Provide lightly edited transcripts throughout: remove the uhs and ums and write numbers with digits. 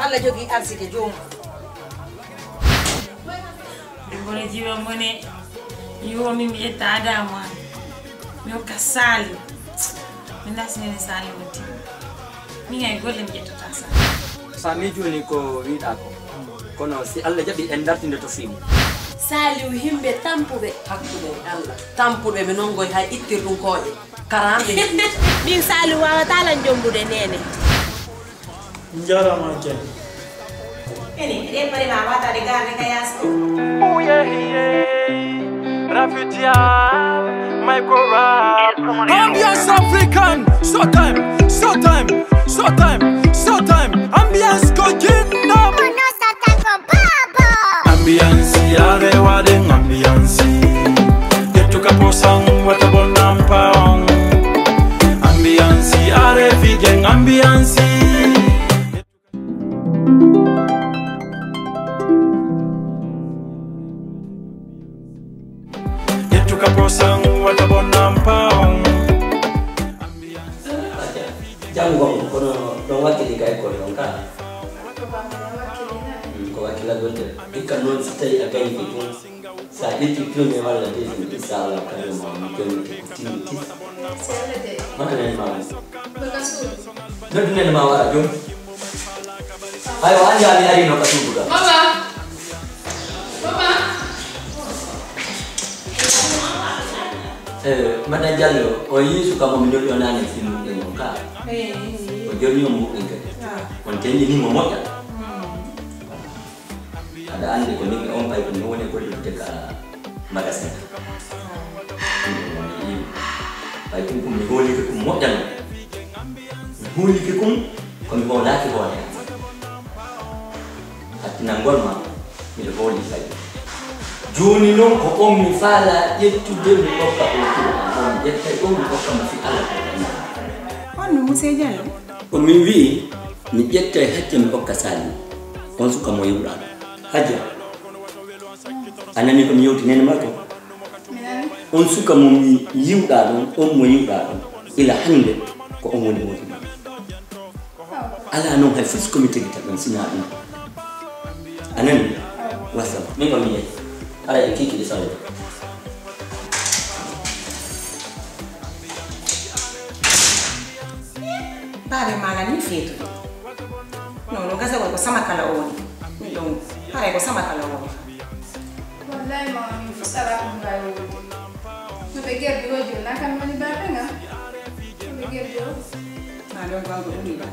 Allah jogi arsike jom ngone jiwa mone yo mi yetta adama mi ka sali min dasne sali wati mi ngay golle mi yetta sa sami joni ko wiida ko kono si Allah jabi en dartinde to fimi sali himbe tampuɓe hakkude Allah tampuɓe be non goy hay ittir dum koje karambe min sali wawata lan jombude nene jarama ken ene e pare ma wata de garde kayasko oh yeah Rafitia micro rap ambiance african showtime ambiance kojinda ambiance yare wading ambiance ketuka posang watabonam paong ambiance yare vigeng ambiance ketuka posang watabonam paong janggo kono don wakili kay ko don ka ko wakila golde dikka non si tay akay fi ko sa yetti premier wala de inshallah kan mo mi ken ti mana ne ma do ne ma wala jom ayo anja ali ari no katu buka mama Madam Jallo o yisu kama minyo nane simu en ka o joni mo en ka on tendi ni mo moja ada ande ko ni on pay ko ni woni ko de ka magasin pay ko mi holi ko moja holi ko ko mi bola ki bola atina ngolma mi le holi pay joni non ko on mi fala yettude mi kokka on yetta on mi kokka ma fi ala on Musa Jallo on mi wi mi yetta hacce mi kokka sali on suka mo yura haja anani ko mi yewti nene mako on suka mo mi yiwda don on mo yiwda don ila hande ko on woni woni ala non hay fis comité tan sina dum anani wasa mi ko mi ala kiki di sana bare mala ni fetu no gaza ko sama kala on no pare ko sama kala on wallahi ma mi fusara ko ngayo no be gerdi wojo na kan mani bare nga no be gerdi o na do ba ko ni ba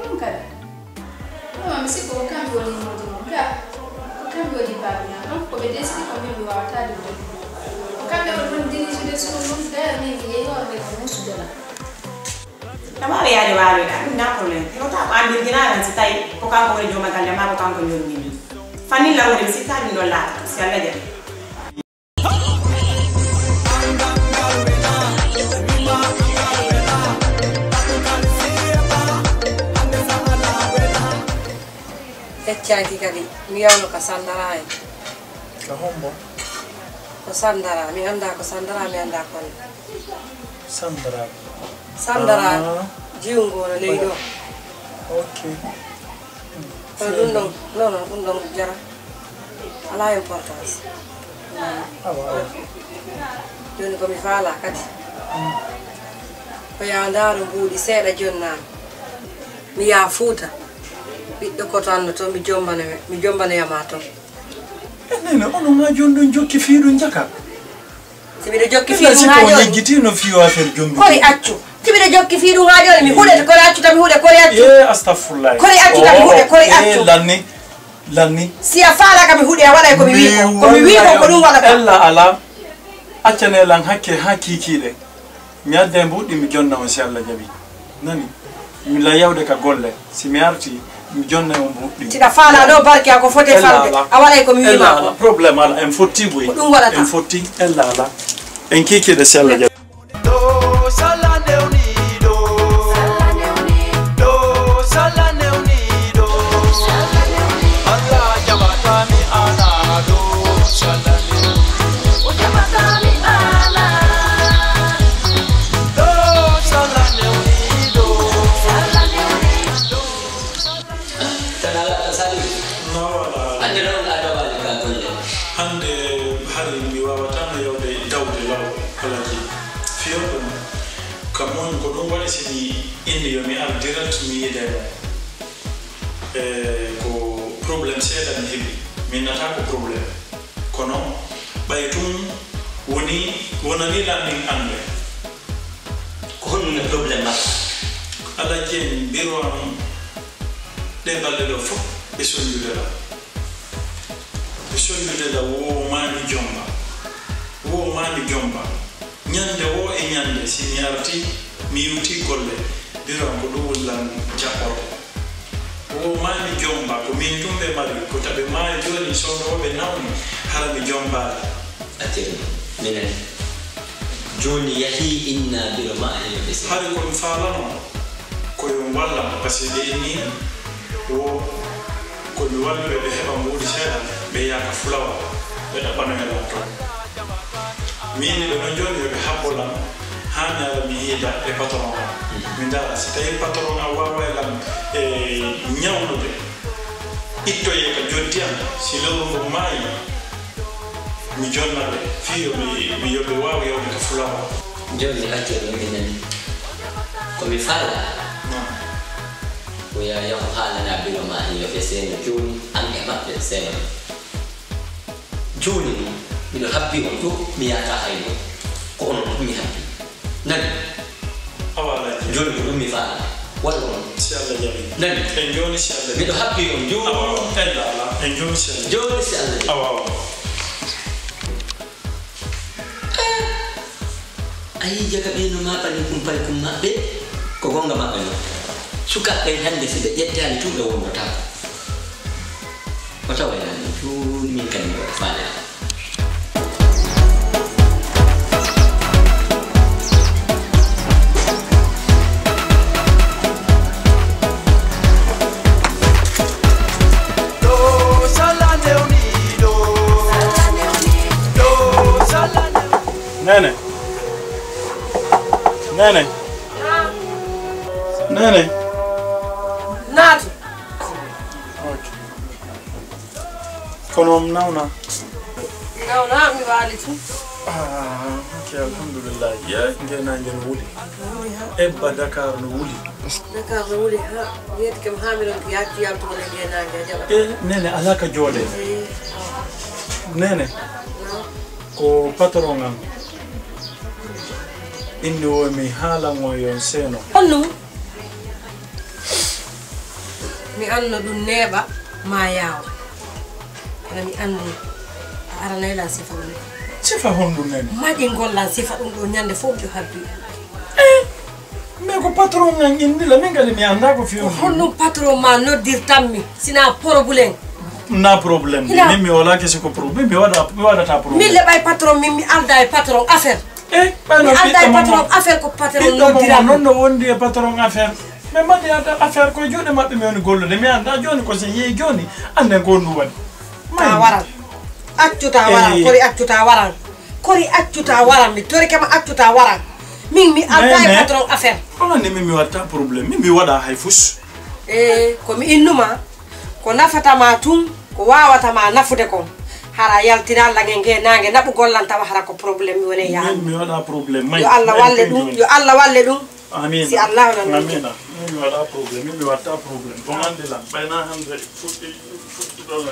ko kan no mi si ko kan woni mo ka kambe di babina non ko be desi ko mi wata de ko kambe on dini su de su non da mi ye yo be ko su dala tama be ya de wa be na problem ko ta ba andi dina ran sitai ko kan ko re joma kan ma ko kan ko nyoni ni fani la woni sitai no la si alla de Keccianti kali mi yawno ka sandara en ka hombo ko sandara mi anda ko sandara mi anda ko sandara jiungo no leydo okay ko dum non jara ala importance joni ko mi fala kati ko ya ndaru buudi seeda jonna mi ya fuuta biddo ko tan to mi jombane yama to nene ono ma jondo jokki fiidu njaka tibido jokki fiidu ngajo ko legitino fiyo affaire jombi kori accu tibido jokki fiidu ngajo mi hude ko accu tam hude kori accu astaghfirullah kori accu tam hude kori accu lanni si afala kam hude wala ko mi wi ko dum wala ella ala accane lan hakke hakikide mi adde mbudi mi jonna on si Allah jabi nani mi la yawde ka golle si mi arti mi jonna on mbudi tida fala do barki ko fote falde awala ko mi wi ma problème ala en fotti boy en fotti ella ala en kikide si Allah jabi non ko ɗum waɗi simi indi yomi ar direct mi yidema ko probléme seeɗa mi heɓi min nata ko probléme kono ɓay tum wonani lan min ande ko honɗum e probléme makko ala jeeni biro am ɗe balɗe ɗo fof ɓe sondudela wo mami jomba ñande wo e ñande si mi arti mi yuti golle biro am ko ɗum wullan jaɓɓorto wo mami jomba ko min tumɓe mari ko taɓe maayi joni sownoɓe nawni hara mi jombade atiri minen joni yahi inna biro ma e yoɓe se hari komi falano koyo wallam par ce que ɓe inni wo komi walluɓe ɓe heɓa mbuuɗi seeɗa ɓe yaka fulawa ɓe ɗaɓɓano heɗan toon mini ɓe ɗon joni yoɓe habbolam hani ala mi yiida e patron am mi dara si tawi patron am wawaylam e ñawnude ittoye ka joddi am si lewru ngu maayi mi jonnaɓe fi mi yoɓe wawa yewde ka fulawa joni accere minen komi faala ويا حالنا بيوم ما هي في سنة جوني أنا ما في سنة جوني من الحبي وانتو مياتا هايلو كون مي حبي نن أولا جوني مي فعل والله سيالله جميل نن إنجوني سيالله من الحبي وانتو ألا إنجوني سيالله جوني سيالله أولا أي جگہ بينو ما بني كم ما بي كونغا ما بني suka kai hande su da yadda ni tun da wani wata waya ne tun min kan da fada Nene Naatu. Okay. Kono nawna. Nawna mi waalitu. Okay, alhamdulillah. Ya ngena ngen wuli. Ebba Dakar no wuli. Dakar no wuli ha. Yet kam hamiron ki yatti yaltu ko ngena ngajaba. Nene alaka jode. Nene. Ko patron am. Inni wo mi hala ngoyon seno. Onnu. Mi anno ɗum neeɓa ma yaawa kono mi anndi a aranayla sifa ɗum sifa honɗum nene maƴi gollan sifa ɗum ɗo ñande fof jo habbi mais ko patron ngan indila min kadi mi anda ko fiyo honɗum patron ma noddirtanmi sina probléme na probléme min mi wala kesi ko probléme mi waɗata probléme min leɓay patron min mi alda e patron affaire ɓayno mi alda e patron affaire ko patron noddiran noon no wondi e patron affaire mais mbaɗi ata affaire koye juuɗe maɓɓe mi woni gollude mi anda joni ko so yeehi joni anden ko ndu waɗi ta waran accuta waran kori accuta waran kori accuta waran mi tori kama accuta waran min mi alda e patron affaire onanne min mi watta probléme min mi waɗa hay fus komi innuma ko nafatama tun ko wawatama nafude kon hara yaltina lange nge nange naɓu gollan tawa hara ko probléme mi woni yaa mi waɗa probléme yo Allah walle ɗum yo Allah walle ɗum amina si Allah non amina mi waɗa probléme mi watta probléme on andi lan ɓayna hande fuɗɗi ɗon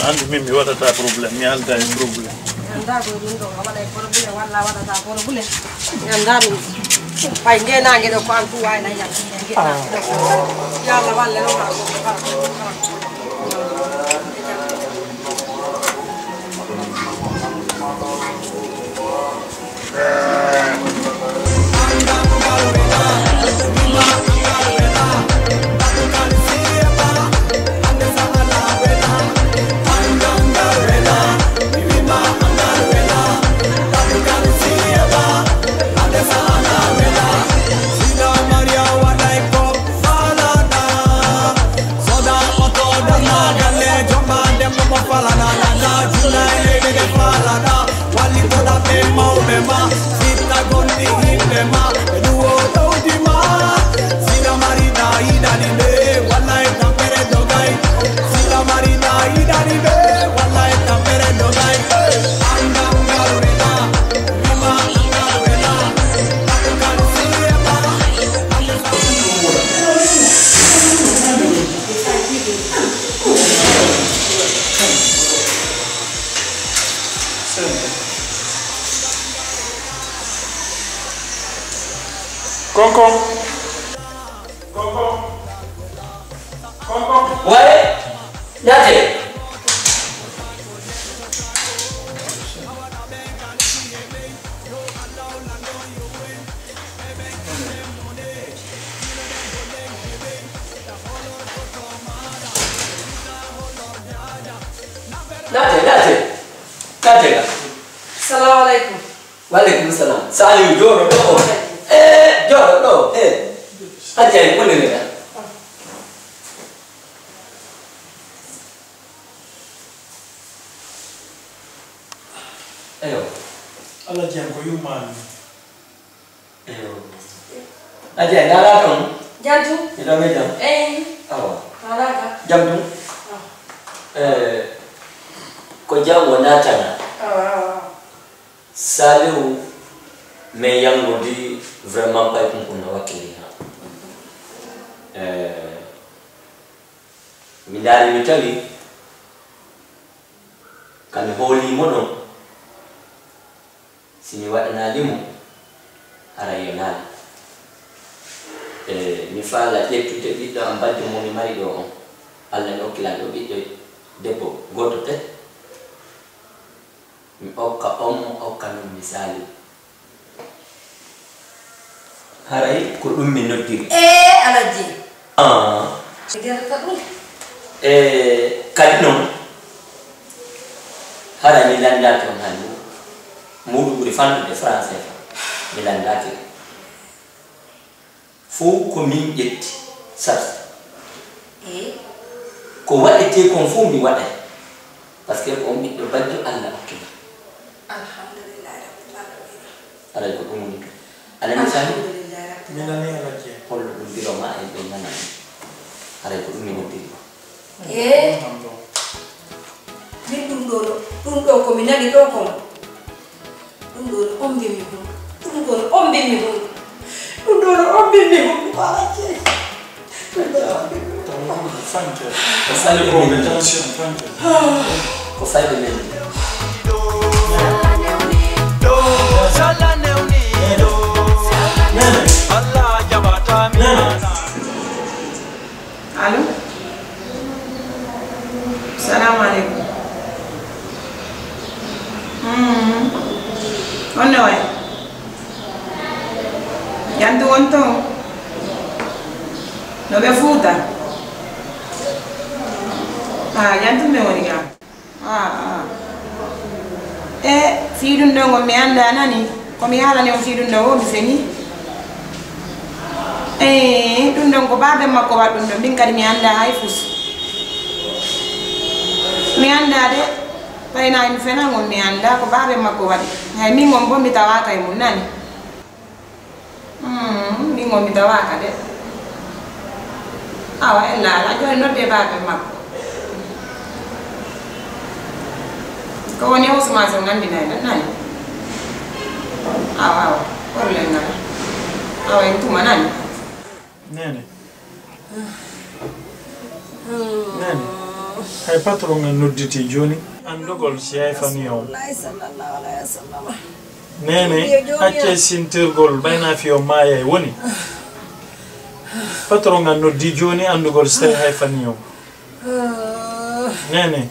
andi min mi waɗata probléme mi alda e probléme anda ko ɗum ɗo a waɗa e probléme walla waɗata probléme mi anda ɗum ɓay nge nange ɗo ko an fu wayna yaltine nge nange ɗo yo Allah walle ɗon hara ko Soda motor Koko. Ouais. Nyate. Nyate. Assalamualaikum. Waalaikumsalam. Salim joro do. Joro do. Aja boleh ni. Ayo. Allah jam ko yuman. Ayo. Aja nara dong. Jantung. Kita macam. Awak. Naraga. Jam tu. Kau jauh mana cakap? Salu me yang mudi vraiment pas pour nous wakili ha. Mindari mitali kan holi mono sini wadana limu arayonali mi fala yetu te biddo ambadi mo mi mari do alla no kila do biddo debbo goto te mi okka no misali haray ko dum mi noddiri Alaji. Segera tadu. Kadi non hara mi landa to hanu mudu buri fandu de français mi landa ke fu ko min jetti sas ko wadete kon fu mi wada parce que ko mi do baddo Allah okki Alhamdulillah rabbil alamin. ala ko dum ni ala ni sani Minani alaji. hol dum biro ma e do nana ala ko dum ni noddiri Min ɗum ɗo komi nani ɗo kon ɗum ɗo no ombimi hun ɗum ɗo no ombimi hun ɗum ɗo no ombimi hun alaji. Fante. ko sali ko men Attention, fante. ko sali men Allo? Assalamualaikum. Onne way. Yantu wonto. No be futa. Yantu me woni ga. Fiidun do mi anda nani. Ko mi hala ne fiidun do mi feni. Ɗum ɗon ko babe makko waɗum ɗo min kadi mi anda hay fus mi anda de ɓayna mi fena gon mi anda ko babe makko waɗi hay min gon bo mi tawaka e mum nani min gon mi tawaka de awa ella ala joni nodde babe makko ko woni Ousmane so gandinay ɗon nani awa problème nana awa en tuma nani Nene. Hay patron en nodditi joni andugol si ay fami o. Nene acce sintirgol bayna fi o maya woni. Patron en noddi joni andugol si ay fami o. Nene.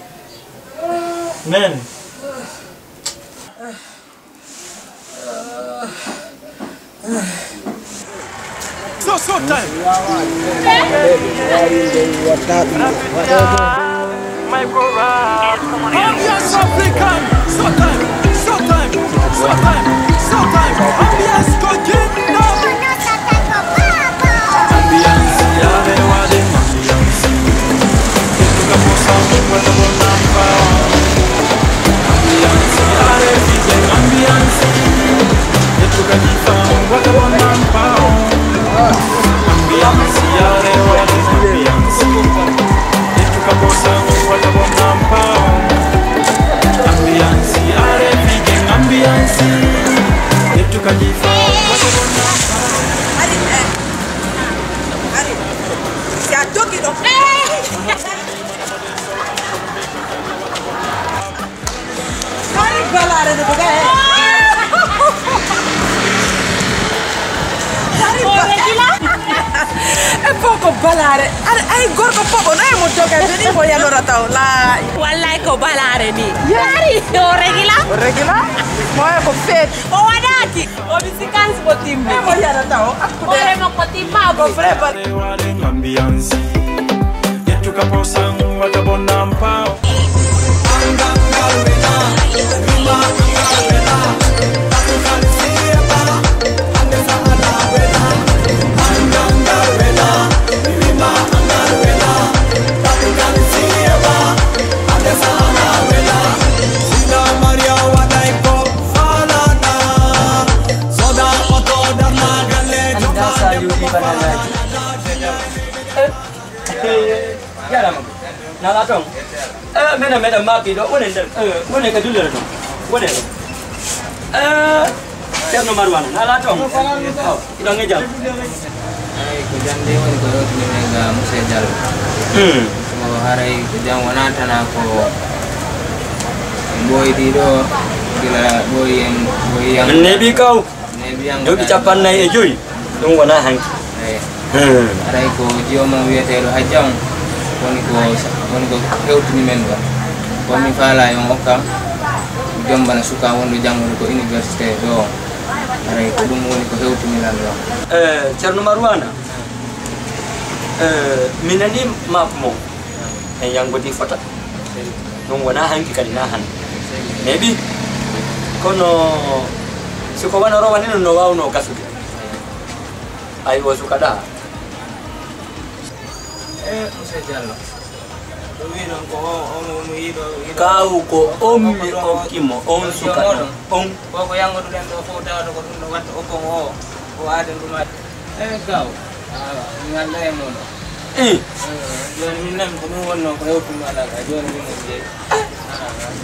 So time. My brother. Ambiance African. So time. Ambiance Kojinda. Ambiance yare wale ambiance. Tuka posa wata bonamba. Ambiance yare fije ambiance. Tuka kifa wata bonamba. Ambiance yare wale ambiance. Tuka posa wata bonamba. Ambiance yare fije ambiance. balare ay gorko pogo no mo dogal ni mo yalora taw la wallahi ko balare ni yari o regila mo ko fet o wadati o bisikans mo timbe mo yala taw akude mo ko timba ko freba ambiance yetu kaposa wata bonampa Nala dong. Mena maki do wonen den. Wonen ka dulle dong. Wonen. Terno marwana. Nala dong. Ida ngejam. Ay kujan de woni ko roti menga musejal. Mo harai kujan wanata na ko boy di do gila boy yang Nebi kau. nebi yang Do bicapan nai ejui. Dong wana hang. Harai ko jio mo wiete do hajam. Woni ko hewtini men ga komi fala yon okka jombana suka wondo jangude ko université do aray ko dum woni ko hewtini lan do Cerno Marwana. Minani mapmo. Yang godi fota. Dong wana hang kali nahan. Maybe kono suko wana ro wanino no wao no kasuke. Ai wo suka da. musejal Kau ko ommi okimo on suka on ko yango do den do ko tawa ko dum wat o ko o aden dum wat gaw mi ngalla e mon joni min nam ko dum wonno ko hewtumi ala ga joni min mo je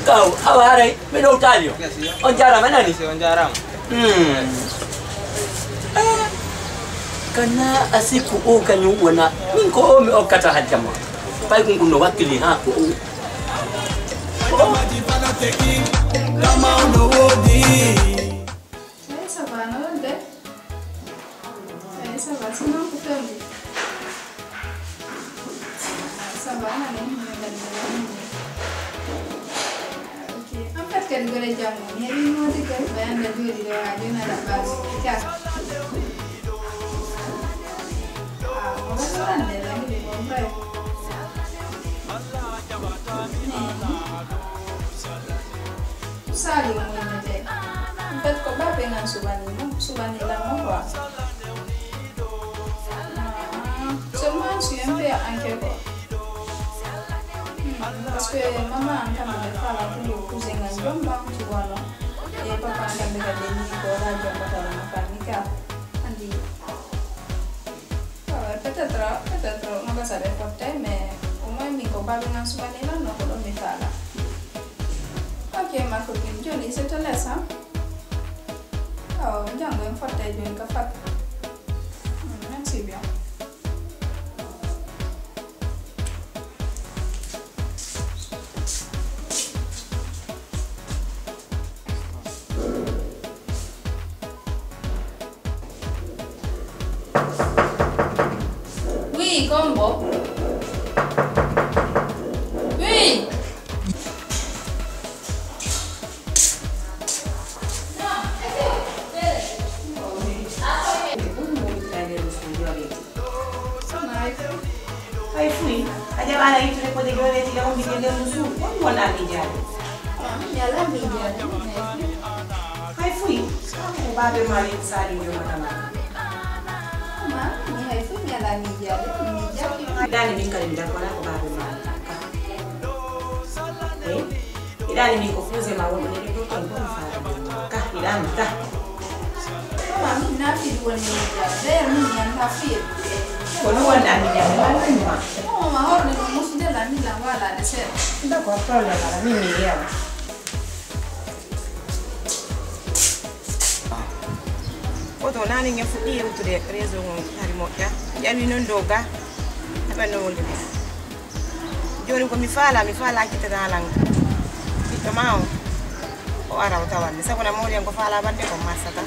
kau aware mi do talio on jara manani on jaram kana asiku o kanyu wana min ko mi okata hajama pai kunguno wakili ha ko Ça va, non, de? Ça va, sinon, vous faites. Ça va, ok. En fait, quand vous allez dire, il y a une autre qui va y aller de la base. On va se rendre, il est bon, bref. Sali mwenye de. En fait, ko ba pengan subani la mo quoi. Seulement je suis un peu inquiet quoi. Parce que maman entend me faire la pour le cousin en jomba, tu vois non. Et papa entend me faire des nuits pour la jomba dans la famille. Andi. Peut-être on va s'arrêter porter mais au moins mi ko ba pengan subani la no ko do me faire là. Ok, ma copine Johnny, je te laisse, hein? Oh, j'en ai une photo de Johnny qui a fait. Merci bien. Oui, combo. Oui. Hai fui aja bala itu ko de gore ti on video de musu ko wala mi jare Ya la media. hai fui ko ba be mali sari yo mama Ma, ni hai fu ya la media. Media ki dani min kala mi da ko la ko ba be mali idani min ko fuze ma woni de ko ko fara ka idani ta ma mi na fi woni media. De mi yan ta fi. ko no wala mi jare wala ni ma Oh, ma horne no musu de la mi la wala de ser. da ko problema la mi mi ya oto nani nge fuɗɗi yewtude réseau on hari moƴƴa ƴawi noon dow ga heɓanno wolde joni komi faala kittanalan ɓiɗɗo ma o ara o tawanmi sabu na mawɗi en ko faala bande ko massata